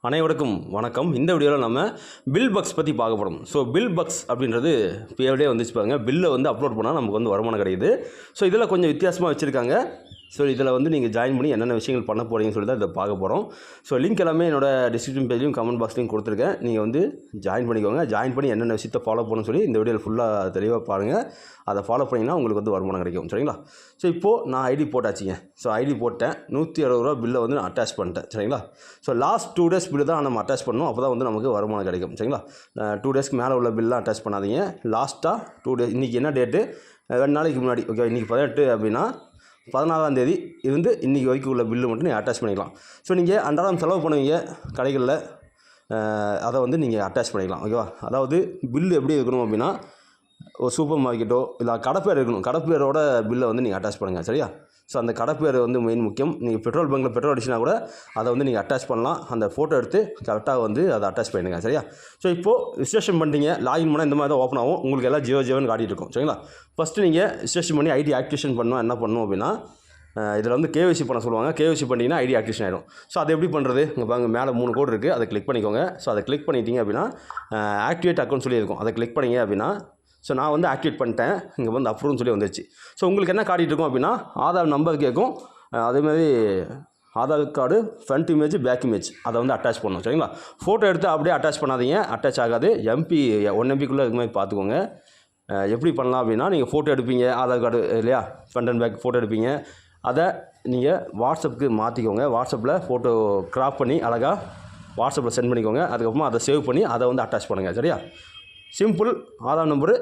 அனைவருக்கும் வணக்கம். இந்த வீடியோவில் நம்ம பில் பக்ஸ் பற்றி பார்க்க போகிறோம். ஸோ பில் பக்ஸ் அப்படின்றது பேர்லேயே வந்துச்சு பாருங்கள். பில்லை வந்து அப்லோட் பண்ணால் நமக்கு வந்து வருமானம் கிடைக்குது. ஸோ இதில் கொஞ்சம் வித்தியாசமாக வச்சுருக்காங்க. ஸோ இதில் வந்து நீங்கள் ஜாயின் பண்ணி என்னென்ன விஷயங்கள் பண்ண போகிறீங்கன்னு சொல்லி தான் இதை பார்க்க போகிறோம். ஸோ லிங்க் எல்லாமே என்னோடய டிஸ்கிரிப்ஷன் பேஜ்லையும் கமெண்ட் பாக்ஸ்லையும் கொடுத்துருக்கேன். நீங்கள் வந்து ஜாயின் பண்ணிக்கோங்க. ஜாயின் பண்ணி என்னென்ன விஷயத்தை ஃபாலோ பண்ணணும்னு சொல்லி இந்த வீடியோவில் ஃபுல்லாக தெளிவாக பாருங்கள். அதை ஃபாலோ பண்ணிங்கன்னா உங்களுக்கு வந்து வருமானம் கிடைக்கும். சரிங்களா? ஸோ இப்போது நான் ஐடி போட்டாச்சுங்க. ஸோ ஐடி போட்டேன். 160 ரூபா பில்லை வந்து நான் அட்டாச் பண்ணிட்டேன். சரிங்களா? ஸோ லாஸ்ட் 2 டேஸ் பில்லு தான் நம்ம அட்டாச் பண்ணணும். அப்போ தான் வந்து நமக்கு வருமானம் கிடைக்கும். சரிங்களா? 2 டேஸ்க்கு மேலே உள்ள பில்லாம் அட்டாச் பண்ணாதீங்க. லாஸ்ட்டாக 2 டேஸ், இன்றைக்கி என்ன டேட்டு, 2 நாளைக்கு முன்னாடி, ஓகே, இன்றைக்கி 18 அப்படின்னா 14ஆம் தேதி இருந்து இன்றைக்கி வரைக்கும் உள்ள பில்லு மட்டும் நீங்கள் அட்டாச் பண்ணிக்கலாம். ஸோ நீங்கள் அன்றாடம் செலவு பண்ணுவீங்க கடைகளில், அதை வந்து நீங்கள் அட்டாச் பண்ணிக்கலாம். ஓகேவா? அதாவது பில்லு எப்படி இருக்கணும் அப்படின்னா, ஒரு சூப்பர் மார்க்கெட்டோ இல்லை கடைப்பேர் இருக்கணும். கடைப்பேரோட பில்லை வந்து நீங்கள் அட்டாச் பண்ணுங்கள். சரியா? ஸோ அந்த கடைப்பேர் வந்து மெயின் முக்கியம். நீங்கள் பெட்ரோல் பங்கில் பெட்ரோல் அடிச்சுனா கூட அதை வந்து நீங்கள் அட்டாச் பண்ணலாம். அந்த ஃபோட்டோ எடுத்து கரெக்டாக வந்து அதை அட்டாச் பண்ணிடுங்க. சரியா? ஸோ இப்போது ரிஜிஸ்ட்ரேஷன் பண்ணிட்டீங்க. லாகின் பண்ணால் இந்த மாதிரி தான் ஓப்பன் ஆகும். உங்களுக்கு எல்லாம் ஜியோன்னு காட்டிகிட்டு இருக்கும். சரிங்களா? ஃபஸ்ட்டு நீங்கள் ரிஜிஸ்ட்ரேஷன் பண்ணி ஐடி ஆக்டிவேஷன் பண்ணணும். என்ன பண்ணணும் அப்படின்னா, இதில் வந்து கேஒய்சி பண்ண சொல்லுவாங்க. கேஒய்சி பண்ணிட்டீங்கன்னா ஐடி ஆக்டிவேஷன் ஆகிடும். ஸோ அதை எப்படி பண்ணுறது? இங்கே பாருங்க, மேலே 3 கோடு இருக்குது. அதை கிளிக் பண்ணிக்கோங்க. ஸோ அதை கிளிக் பண்ணிட்டீங்க அப்படின்னா ஆக்டிவேட் அக்கௌண்ட் சொல்லி இருக்கும். அதை கிளிக் பண்ணிங்க அப்படின்னா, ஸோ நான் வந்து ஆக்டிவேட் பண்ணிட்டேன். இங்கே வந்து அப்ரூவ்னு சொல்லி வந்துச்சு. ஸோ உங்களுக்கு என்ன காட்டிகிட்டு இருக்கும் அப்படின்னா, ஆதார் நம்பர் கேட்கும். அதேமாதிரி Aadhaar card front image, back image அதை வந்து அட்டாச் பண்ணணும். சரிங்களா? ஃபோட்டோ எடுத்து அப்படியே அட்டாச் பண்ணாதீங்க. அட்டாச் ஆகாது. எம்பி 1 MBக்குள்ளே இதுக்கு மாதிரி பார்த்துக்கோங்க. எப்படி பண்ணலாம் அப்படின்னா, நீங்கள் ஃபோட்டோ எடுப்பீங்க, ஆதார் கார்டு இல்லையா, ஃப்ரண்ட் அண்ட் பேக் ஃபோட்டோ எடுப்பீங்க. அதை நீங்கள் வாட்ஸ்அப்புக்கு மாற்றிக்கோங்க. வாட்ஸ்அப்பில் ஃபோட்டோ க்ராப் பண்ணி அழகாக வாட்ஸ்அப்பில் சென்ட் பண்ணிக்கோங்க. அதுக்கப்புறமா அதை சேவ் பண்ணி அதை வந்து அட்டாச் பண்ணுங்கள். சரியா? Simple. Aadhaar number,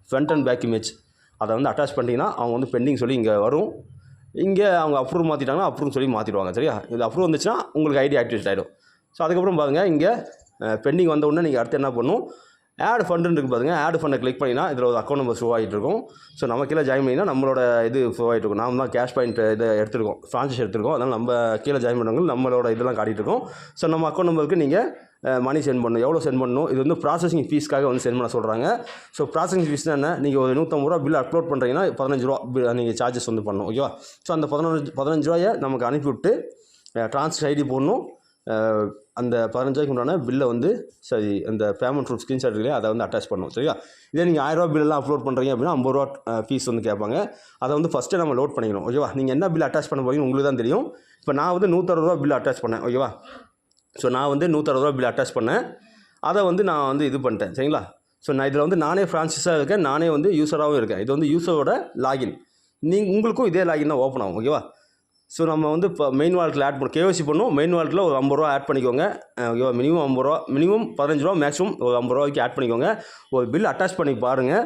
front and back image அதை வந்து அட்டாச் பண்ணிட்டீங்கன்னா அவங்க வந்து பெண்டிங் சொல்லி இங்கே வரும். இங்கே அவங்க அப்ரூவ் மாற்றிட்டாங்கன்னா அப்ரூவ் சொல்லி மாற்றிடுவாங்க. சரியா? இது அப்ரூவ் வந்துச்சுன்னா உங்களுக்கு ஐடி ஆக்டிவேட் ஆகிடும். ஸோ அதுக்கப்புறம் பாருங்கள், இங்கே பெண்டிங் வந்த உடனே நீங்கள் அடுத்து என்ன பண்ணணும், ஆட் ஃபண்டுன்னு இருக்குது பாருங்க. ஆட் ஃபண்டை கிளிக் பண்ணிங்கன்னா இதில் ஒரு அக்கௌண்ட் நம்பர் ஷோ ஆகிட்டு இருக்கும். ஸோ நம்ம கீழே ஜாயின் பண்ணிங்கன்னா நம்மளோட இது ஷோ ஆகிட்டு இருக்கும். நாம் தான் கேஷ் பாயிண்ட் இதை எடுத்துருக்கோம், ஃப்ரான்ச்சைஸ் எடுத்துருக்கோம். அதனால் நம்ம கீழே ஜாயின் பண்ணுறவங்க நம்மளோட இதெல்லாம் காட்டிகிட்டு இருக்கோம். ஸோ நம்ம அக்கௌண்ட் நம்பருக்கு நீங்கள் மணி சென்ட் பண்ணணும். எவ்வளோ சென்ட் பண்ணணும்? இது வந்து ப்ராசஸிங் ஃபீஸ்க்காக வந்து சென்ட் பண்ண சொல்கிறாங்க. ஸோ ப்ராசஸிங் ஃபீஸ்னால் என்ன? நீங்கள் ஒரு 150 ரூபா பில் அப்லோட் பண்ணுறீங்கன்னா 15 ரூபா நீங்கள் சார்ஜஸ் வந்து பண்ணணும். ஓகேவா? ஸோ அந்த 15 ரூபாயை நமக்கு அனுப்பிவிட்டு ட்ரான்ஸ்ஃபர் ஐடி போடணும். அந்த 15 ரூபாய்க்கு உண்டான பில்லை வந்து சரி, அந்த பேமெண்ட் ப்ரூஃப் ஸ்க்ரீன்ஷாட் இல்லையா, அதை வந்து அட்டாச் பண்ணணும். சரியா? இதே நீங்கள் 1000 ரூபா பில்லெல்லாம் அப்லோட் பண்ணுறீங்க அப்படின்னா 50 ரூபா ஃபீஸ் வந்து கேட்பாங்க. அதை வந்து ஃபஸ்ட்டு நம்ம லோட் பண்ணிக்கணும். ஓகேவா? நீங்கள் என்ன பில் அட்டாச் பண்ண போகிறீங்க உங்களுக்கு தான் தெரியும். இப்போ நான் வந்து 160 ரூபா பில் அட்டாச் பண்ணேன். ஓகேவா? ஸோ நான் வந்து 160 ரூபா பில் அட்டாச் பண்ணேன். அதை வந்து நான் வந்து இது பண்ணிட்டேன். சரிங்களா? ஸோ நான் இதில் வந்து நானே ஃப்ரான்ச்சைஸாக இருக்கேன், நானே வந்து யூஸராகவும் இருக்கேன். இது வந்து யூஸரோட லாகின். உங்களுக்கும் இதே லாகின் தான் ஓப்பன் ஆகும். ஓகேவா? ஸோ நம்ம வந்து இப்போ மெயின் வாலெட்டில் ஆட் பண்ணணும். கேஒய்சி பண்ணணும். மெயின் வாலெட்டில் ஒரு 50 ரூபா ஆட் பண்ணிக்கோங்க. ஓகேவா? மினிமம் 50 ரூபா, மினிமம் 15 ரூபா, மேக்ஸிமம் ஒரு 50 ரூபாய்க்கு ஆட் பண்ணிக்கோங்க. ஒரு பில் அட்டாச் பண்ணி பாருங்கள்.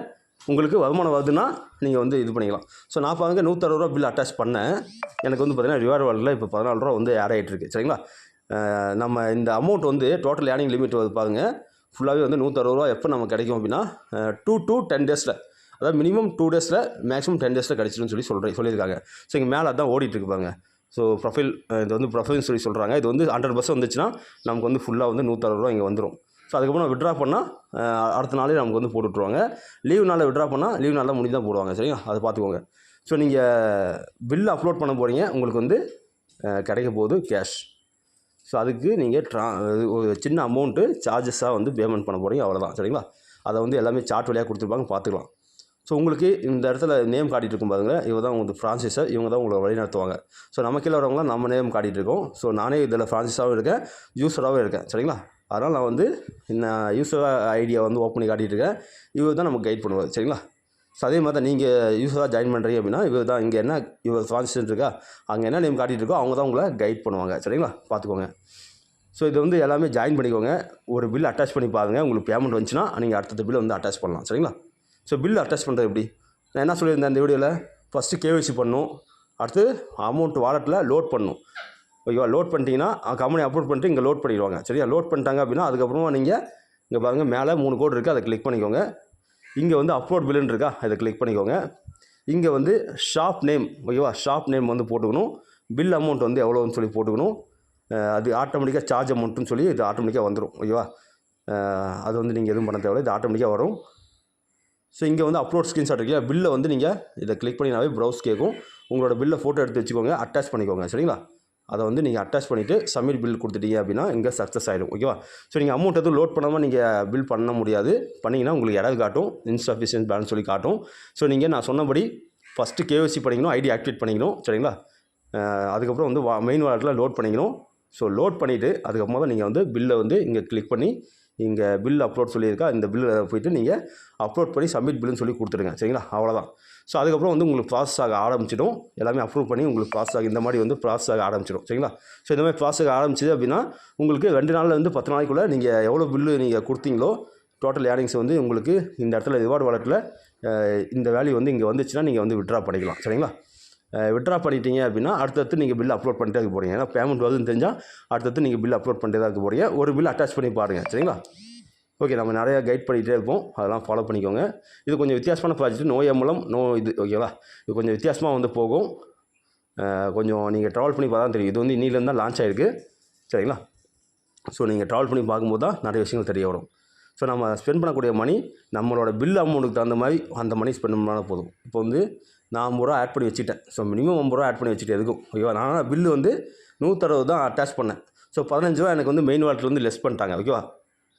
உங்களுக்கு வருமானம் வருதுன்னா நீங்கள் வந்து இது பண்ணிக்கலாம். ஸோ நான் பாருங்கள் 160 ரூபா பில் அட்டாச் பண்ணேன். எனக்கு வந்து பார்த்தீங்கன்னா ரிவார்டு வாலெட்டில் இப்போ 14 ரூபா வந்து ஆட் ஆகிட்டு இருக்குது. சரிங்களா? நம்ம இந்த அமௌண்ட் வந்து டோட்டல் ஏர்னிங் லிமிட் வந்து பாருங்கள், ஃபுல்லாகவே வந்து 160 ரூபா எப்போ நமக்கு கிடைக்கும் அப்படின்னா 2 to 10 டேஸில், அதாவது மினிமம் 2 டேஸில், மேக்ஸிமம் 10 டேஸில் கிடச்சிடும்னு சொல்லியிருக்காங்க. ஸோ இங்கே மேலே அதான் ஓடிட்டுருக்கு பாருங்க. ஸோ ப்ரொஃபைல், இது வந்து ப்ரொஃபைல்னு சொல்லி சொல்கிறாங்க. இது வந்து 100% வந்துச்சுன்னா நமக்கு வந்து ஃபுல்லாக வந்து 160 ரூபா இங்கே வந்துடும். ஸோ அதுக்கப்புறம் விட்ரா பண்ணால் அடுத்த நாளே நமக்கு வந்து போட்டு விட்ருவாங்க. லீவ் நாளில் விட்ரா பண்ணால் லீவ் நாளில் முடிஞ்சு தான் போடுவாங்க. சரிங்களா? அதை பார்த்துக்கோங்க. ஸோ நீங்கள் பில் அப்லோட் பண்ண போகிறீங்க, உங்களுக்கு வந்து கிடைக்க போகுது கேஷ். ஸோ அதுக்கு நீங்கள் ஒரு சின்ன அமௌண்ட்டு சார்ஜஸாக வந்து பேமெண்ட் பண்ண போகிறீங்க, அவ்வளோதான். சரிங்களா? அதை வந்து எல்லாமே சார்ட் வழியாக கொடுத்துருப்பாங்க, பார்த்துக்கலாம். ஸோ உங்களுக்கு இந்த இடத்துல நேம் காட்டிகிட்டு இருக்கும் பாருங்க, இவங்க தான் உங்களுக்கு ஃப்ரான்ச்சைஸர், இவங்க தான் உங்களை வழி நடத்துவாங்க. ஸோ நம்ம கீழே வரவங்களாம் நம்ம நேம் காட்டிகிட்டு இருக்கோம். ஸோ நானே இதில் ஃப்ரான்ச்சைஸாகவும் இருக்கேன், யூஸராகவும் இருக்கேன். சரிங்களா? அதனால் நான் வந்து இந்த யூஸர் ஐடியா வந்து ஓப்பன் பண்ணி காட்டிகிட்டு இருக்கேன். இவர் தான் நமக்கு கைட் பண்ணுவார். சரிங்களா? ஸோ அதே மாதிரி தான் நீங்கள் யூஸராக ஜாயின் பண்ணுறீங்க அப்படின்னா இவர் தான் இங்கே என்ன இவர் ஃப்ரான்ச்சைஸ் இருக்கா, அங்கே என்ன நேம் காட்டிகிட்டு இருக்கோ அவங்க தான் உங்களை கைட் பண்ணுவாங்க. சரிங்களா? பார்த்துக்கோங்க. ஸோ இது வந்து எல்லாமே ஜாயின் பண்ணிக்கோங்க. ஒரு பில் அட்டாச் பண்ணி பாருங்கள். உங்களுக்கு பேமெண்ட் வந்துச்சுன்னா நீங்கள் அடுத்த பில் வந்து அட்டாச் பண்ணலாம். சரிங்களா? ஸோ பில் அட்டாச் பண்ணுறது எப்படி, நான் என்ன சொல்லியிருந்தேன் இந்த வீடியோவில், ஃபஸ்ட்டு கேஒய்சி பண்ணணும், அடுத்து அமௌண்ட் வாலெட்டில் லோட் பண்ணணும். ஓகேவா? லோட் பண்ணிட்டீங்கன்னா கம்பெனி அப்லோட் பண்ணிட்டு இங்கே லோட் பண்ணிடுவாங்க. சரியா? லோட் பண்ணிட்டாங்க அப்படின்னா அதுக்கப்புறமா நீங்கள் இங்கே பாருங்கள், மேலே 3 கோடு இருக்குது, அதை கிளிக் பண்ணிக்கோங்க. இங்கே வந்து அப்லோட் பில்லுன்னு இருக்கா, அதை கிளிக் பண்ணிக்கோங்க. இங்கே வந்து ஷாப் நேம், ஓகேவா, ஷாப் நேம் வந்து போட்டுக்கணும். பில் அமௌண்ட் வந்து எவ்வளோன்னு சொல்லி போட்டுக்கணும். அது ஆட்டோமேட்டிக்காக சார்ஜ் அமௌண்ட்டுன்னு சொல்லி இது ஆட்டோமேட்டிக்காக வந்துடும். ஓகேவா? அது வந்து நீங்கள் எதுவும் பண்ண தேவையில்லை, இது ஆட்டோமேட்டிக்காக வரும். ஸோ இங்கே வந்து அப்லோட் ஸ்க்ரீன்ஷாட் இருக்குல்ல, பில்லை வந்து நீங்கள் இதை கிளிக் பண்ணினாவே ப்ரௌஸ் கேட்கும். உங்களோட பில்லை ஃபோட்டோ எடுத்து வச்சுக்கோங்க, அட்டாச் பண்ணிக்கோங்க. சரிங்களா? அதை வந்து நீங்கள் அட்டாச் பண்ணிவிட்டு சப்மிட் பில் கொடுத்துட்டீங்க அப்படின்னா இங்கே சக்ஸஸ் ஆகிடும். ஓகேவா? ஸோ நீங்கள் அமௌண்ட் எதுவும் லோட் பண்ணாமல் நீங்கள் பில் பண்ண முடியாது. பண்ணிங்கன்னா உங்களுக்கு எரர் காட்டும், இன்சஃபிஷியன்ட் பேலன்ஸ் சொல்லி காட்டும். ஸோ நீங்கள் நான் சொன்னபடி ஃபஸ்ட்டு கேஒய்சி பண்ணிக்கணும், ஐடி ஆக்டிவேட் பண்ணிக்கணும். சரிங்களா? அதுக்கப்புறம் வந்து மெயின் வாலெட்டில் லோட் பண்ணிக்கணும். ஸோ லோட் பண்ணிவிட்டு அதுக்கப்புறமா தான் நீங்கள் வந்து பில்லை வந்து இங்கே கிளிக் பண்ணி இங்கே பில் அப்லோட் சொல்லியிருக்கா, இந்த பில்லில் போய்ட்டு நீங்கள் அப்லோட் பண்ணி சப்மிட் பில்லுன்னு சொல்லி கொடுத்துருங்க. சரிங்களா? அவ்வளோதான். ஸோ அதுக்கப்புறம் வந்து உங்களுக்கு ப்ராசஸ் ஆக ஆரம்பிச்சிடும். எல்லாமே அப்ரூவ் பண்ணி உங்களுக்கு ப்ராசஸ் ஆக இந்த மாதிரி வந்து ப்ராசஸ் ஆக ஆரம்பிச்சிடும். சரிங்களா? ஸோ இந்த மாதிரி ப்ராசஸ் ஆக ஆரம்பிச்சிது அப்படின்னா உங்களுக்கு 2 நாளில் வந்து 10 நாளைக்குள்ளே நீங்கள் எவ்வளோ பில்லு நீங்கள் கொடுத்தீங்களோ டோட்டல் ஏர்னிங்ஸ் வந்து உங்களுக்கு இந்த இடத்துல ரிவார்டு வாலெட்டில் இந்த வேல்யூ வந்து இங்கே வந்துச்சுன்னா நீங்கள் வந்து விட்ரா பண்ணிக்கலாம். சரிங்களா? விட்ரா பண்ணிட்டீங்க அப்படின்னா அடுத்தடுத்து நீங்கள் பில் அப்லோட் பண்ணிட்டே இருக்க போகிறீங்க. ஏன்னா பேமெண்ட் வருதுன்னு தெரிஞ்சால் அடுத்தடுத்து நீங்கள் பில் அப்லோட் பண்ணிட்டே தான் இருக்க போகிறீங்க. ஒரு பில் அட்டாச் பண்ணி பாருங்கள். சரிங்களா? ஓகே, நம்ம நிறையா கைட் பண்ணிகிட்டே இருப்போம், அதெல்லாம் ஃபாலோ பண்ணிக்கோங்க. இது கொஞ்சம் வித்தியாசமான ப்ராஜெக்ட், நோ எம்எல்எம் நோ இது. ஓகேவா? இது கொஞ்சம் வித்தியாசமாக வந்து போகும். கொஞ்சம் நீங்கள் ட்ராவல் பண்ணி பார்த்தா தான் தெரியும். இது வந்து இன்னிலேருந்து தான் லான்ச் ஆகிருக்கு. சரிங்களா? ஸோ நீங்கள் ட்ராவல் பண்ணி பார்க்கும்போது தான் நிறைய விஷயங்கள் தெரிய வரும். ஸோ நம்ம ஸ்பெண்ட் பண்ணக்கூடிய மணி நம்மளோட பில் அமௌண்ட்டுக்கு தகுந்த மாதிரி அந்த மணி ஸ்பெண்ட் பண்ணால் போதும். இப்போ வந்து நான் 50 ரூபா ஆட் பண்ணி வச்சுட்டேன். ஸோ மினிமம் 50 ரூபா ஆட் பண்ணி வச்சுட்டு எதுக்கும். ஓகேவா? நான் பில்லு வந்து 160 தான் அட்டாச் பண்ணேன். ஸோ 15 ரூபா எனக்கு வந்து மெயின் வாலெட்டில் வந்து லெஸ் பண்ணிட்டாங்க. ஓகேவா?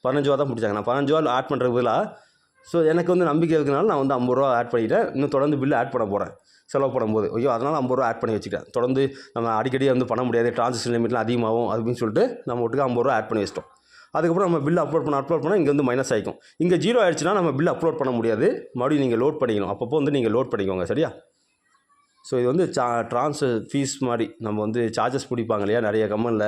15 ரூபா தான் பிடிச்சாங்க. நான் 15 ரூபா ஆட் பண்ணுறதுக்கு பதிலாக ஸோ எனக்கு வந்து நம்பிக்கை இருக்கனால நான் வந்து 50 ரூபா ஆட் பண்ணிவிட்டேன். இன்னும் தொடர்ந்து பில்லு ஆட் பண்ண போகிறேன் செலவு பண்ணும்போது. ஓகேவா? அதனால் 50 ரூபா ஆட் பண்ணி வச்சுட்டேன். தொடர்ந்து நம்ம அடிக்கடி வந்து பண்ண முடியாது, டிரான்சாக்ஷன் லிமிட்லாம் அதிகமாகும் அப்படின்னு சொல்லிட்டு நம்ம ஒட்டுக்கு 50 ரூபா ஆட் பண்ணி வச்சிட்டோம். அதுக்கப்புறம் நம்ம பில் அப்லோட் பண்ணால் இங்கே வந்து மைனஸ் ஆகிக்கும். இங்கே 0 ஆகிடுச்சுன்னா நம்ம பில் அப்லோட் பண்ண முடியாது. மறுபடியும் நீங்கள் லோட் பண்ணிக்கணும். அப்பப்போ வந்து நீங்கள் லோட் பண்ணிக்கோங்க. சரியா? ஸோ இது வந்து ட்ரான்ஸ்ஃபர் ஃபீஸ் மாதிரி நம்ம வந்து சார்ஜஸ் பிடிப்பாங்க இல்லையா, நிறைய கம்பெனியில்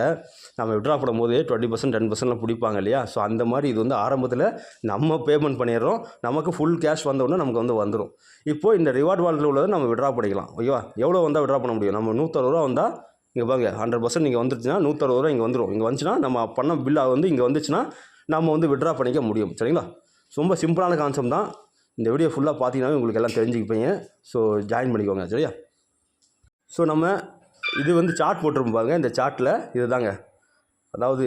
நம்ம விட்ரா பண்ணும்போது 20% 10%லாம் பிடிப்பாங்க இல்லையா. ஸோ அந்த மாதிரி இது வந்து ஆரம்பத்தில் நம்ம பேமெண்ட் பண்ணிடுறோம், நமக்கு ஃபுல் கேஷ் வந்தோடனே நமக்கு வந்து வந்துடும். இப்போது இந்த ரிவார்ட் வாலெட்டில் உள்ளதை நம்ம விட்ரா பண்ணிக்கலாம். ஓகேவா? எவ்வளோ வந்தால் விட்ரா பண்ண முடியும்? நம்ம 160 ரூபா வந்தால் இங்கே பாருங்க 100% இங்கே வந்துருச்சுன்னா 160 ரூபா இங்கே வந்துடும். இங்கே வந்துச்சுன்னா நம்ம பண்ண பில்லாக வந்து இங்கே வந்துச்சுன்னா நம்ம வந்து விட்ரா பண்ணிக்க முடியும். சரிங்களா? ரொம்ப சிம்பிளான கான்செப்ட் தான். இந்த வீடியோ ஃபுல்லாக பார்த்தீங்கன்னாவே உங்களுக்கு எல்லாம் தெரிஞ்சுக்கிப்பீங்க. ஸோ ஜாயின் பண்ணிக்கோங்க. சரியா? ஸோ நம்ம இது வந்து சார்ட் போட்டிருப்போம் பாருங்கள். இந்த சார்ட்டில் இது தாங்க, அதாவது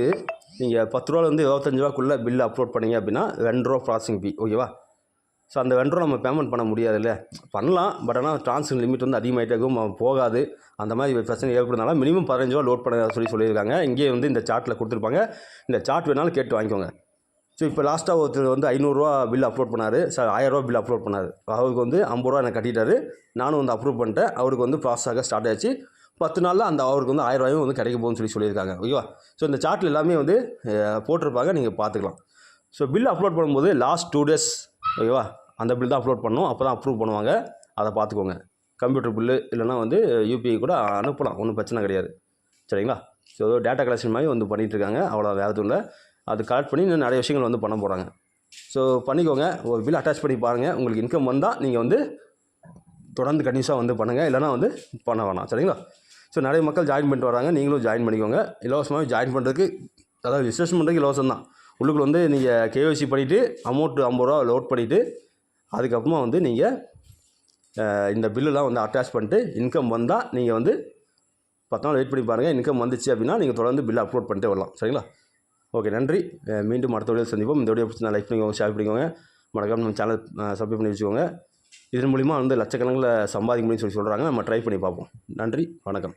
நீங்கள் 10 ரூபாலேருந்து 25 ரூபாக்குள்ளே பில்லு அப்லோட் பண்ணிங்க அப்படின்னா 2 ரூபா ப்ராசஸிங் ஃபீ. ஓகேவா? ஸோ அந்த 2 ரூபா நம்ம பேமெண்ட் பண்ண முடியாது இல்லை, பண்ணலாம். பட் ஆனால் டிரான்சாக்ஷன் லிமிட் வந்து அதிகமாகிட்டே இருக்கும், போகாது. அந்த மாதிரி பிரச்சனை ஏற்படுறதுனால மினிமம் 15 ரூபா லோட் பண்ண சொல்லியிருக்காங்க. இங்கேயே வந்து இந்த சார்ட்டில் கொடுத்துருப்பாங்க. இந்த சார்ட் வேணாலும் கேட்டு வாங்கிக்கோங்க. ஸோ இப்போ லாஸ்ட்டாக ஒருத்தர் வந்து 500 ரூபா பில் அப்லோட் பண்ணார், சார் 1000 ரூபா பில் அப்லோட் பண்ணார். அவருக்கு வந்து 50 ரூபா எனக்கு கட்டிட்டார். நானும் வந்து அப்ரூவ் பண்ணிட்டேன். அவருக்கு வந்து ப்ராசஸ் ஆக ஸ்டார்ட் ஆகிடுச்சு. 10 நாளில் அந்த அவருக்கு வந்து 1000 ரூபாயும் வந்து கிடைக்க போகுதுன்னு சொல்லியிருக்காங்க. ஓகேவா? ஸோ இந்த சார்ட்டில் எல்லாமே வந்து போட்டிருப்பாங்க, நீங்கள் பார்த்துக்கலாம். ஸோ பில் அப்லோட் பண்ணும்போது லாஸ்ட் 2 டேஸ் ஓகேவா அந்த பில் தான் அப்லோட் பண்ணணும், அப்போ தான் அப்ரூவ் பண்ணுவாங்க. அதை பார்த்துக்கோங்க. கம்ப்யூட்டர் பில்லு இல்லைனா வந்து யூபிஐ கூட அனுப்பலாம், ஒன்றும் பிரச்சனை கிடையாது. சரிங்களா? ஸோ டேட்டா கலெக்ஷன் மாதிரி வந்து பண்ணிகிட்ருக்காங்க. அவ்வளோ வேறு எதுவும் இல்லை. அது கலெக்ட் பண்ணி இன்னும் நிறைய விஷயங்கள் வந்து பண்ண போகிறாங்க. ஸோ பண்ணிக்கோங்க. ஒரு பில் அட்டாச் பண்ணி பாருங்கள். உங்களுக்கு இன்கம் வந்தால் நீங்கள் வந்து தொடர்ந்து கண்டினியூஸாக வந்து பண்ணுங்கள், இல்லைனா வந்து பண்ண வேணாம். சரிங்களா? ஸோ நிறைய மக்கள் ஜாயின் பண்ணிட்டு வராங்க, நீங்களும் ஜாயின் பண்ணிக்கோங்க. இலவசமாக ஜாயின் பண்ணுறதுக்கு, அதாவது ரிஜிஸ்ட்ரேஷன் பண்ணுறதுக்கு இலவசம் தான். உள்ளுக்குள்ள வந்து நீங்கள் கேஒய்சி பண்ணிவிட்டு அமௌண்ட்டு 50 ரூபா லோட் பண்ணிவிட்டு அதுக்கப்புறமா வந்து நீங்கள் இந்த பில்லுலாம் வந்து அட்டாச் பண்ணிட்டு இன்கம் வந்தால் நீங்கள் வந்து 10 நாள் வெயிட் பண்ணி பாருங்கள். இன்கம் வந்துச்சு அப்படின்னா நீங்கள் தொடர்ந்து பில் அப்லோட் பண்ணிட்டே வரலாம். சரிங்களா? ஓகே, நன்றி. மீண்டும் அடுத்த வீடியோ சந்திப்போம். இந்த வீடியோ பிடிச்சி லைக் பண்ணிக்கோங்க, ஷேர் பண்ணிக்கோங்க. மறக்காம நம்ம சேனல் சப்ஸ்கிரைப் பண்ணி வச்சுக்கோங்க. இதன் மூலிமா வந்து லட்சக்கணக்கில் சம்பாதிக்க முடியும்னு சொல்லி சொல்கிறாங்க. நம்ம ட்ரை பண்ணி பார்ப்போம். நன்றி, வணக்கம்.